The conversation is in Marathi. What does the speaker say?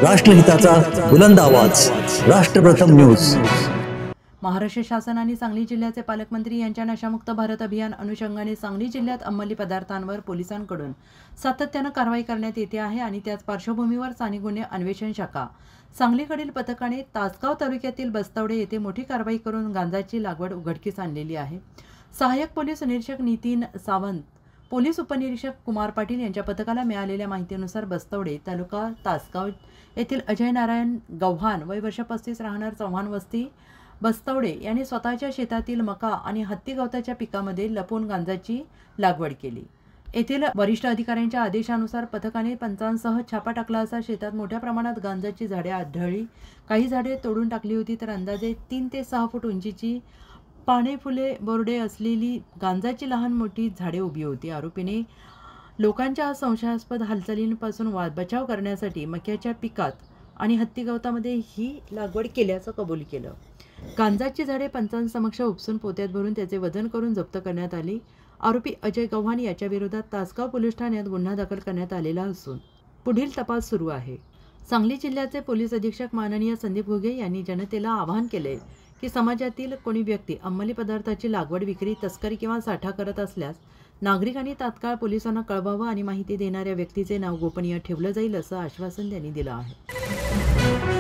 राष्ट्रहिताचा बुलंद आवाज, राष्ट्रप्रथम न्यूज। महाराष्ट्र शासन आणि सांगली जिल्ह्याचे पालकमंत्री यांच्या नशामुक्त भारत अभियान अनुषंगाने सांगली जिल्ह्यात अंमली पदार्थांवर पोलिसांकडून सातत्याने कारवाई करण्यात येते आहे आणि त्याच पार्श्वभूमीवर स्थानिक गुन्हे अन्वेषण शाखा सांगलीकडील पथकाने तासगाव तालुक्यातील बस्तवडे येथे मोठी कारवाई करून गांजाची लागवड उघडकीस आणलेली आहे। सहाय्यक पोलीस निरीक्षक नितीन सावंत, पोलीस उपनिरीक्षक कुमार पाटील यांच्या पथकाला मिळालेल्या माहितीनुसार बस्तवडे तालुका तासगाव येथील अजय नारायण गव्हाण वय वर्ष 35 राहणार चव्हाण वस्ती बस्तवडे यांनी स्वतःच्या शेतातील मका आणि हत्ती गवताच्या पिकामध्ये लपून गांजाची लागवड केली। येथील वरिष्ठ अधिकाऱ्यांच्या आदेशानुसार पथकाने पंचांसह छापा टाकला असता शेतात मोठ्या प्रमाणात गांजाची झाडे आढळली। काही झाडे तोडून टाकली होती तर अंदाजे 3 ते 6 फूट उंचीची पाने फुले बोर्डे असलेली गांजाची लहान मोठी झाडे उभी होती। आरोपीने लोकांच्या संशयास्पद हालचालींपासून बचाव करण्यासाठी मक्याच्या पिकात आणि हत्ती गवतामध्ये ही लागवड केल्याचं कबूल केलं। गांजाची झाडे पंचांसमक्ष उपसून पोत्यात भरून त्याचे वजन करून जप्त करण्यात आली। आरोपी अजय गव्हाण याच्या विरोधात तासगाव पोलीस ठाण्यात गुन्हा दाखल करण्यात आलेला असून पुढील तपास सुरू आहे। सांगली जिल्ह्याचे पोलीस अधीक्षक माननीय संदीप घुगे यांनी जनतेला आवाहन केले की समाजातील कोणी व्यक्ती अंमली पदार्थाची लागवड, विक्री, तस्करी किंवा साठा करत असल्यास नागरिकांनी तात्काळ पोलिसांना कळवावं आणि माहिती देणाऱ्या व्यक्तीचे नाव गोपनीय ठेवलं जाईल असं आश्वासन त्यांनी दिलं आहे।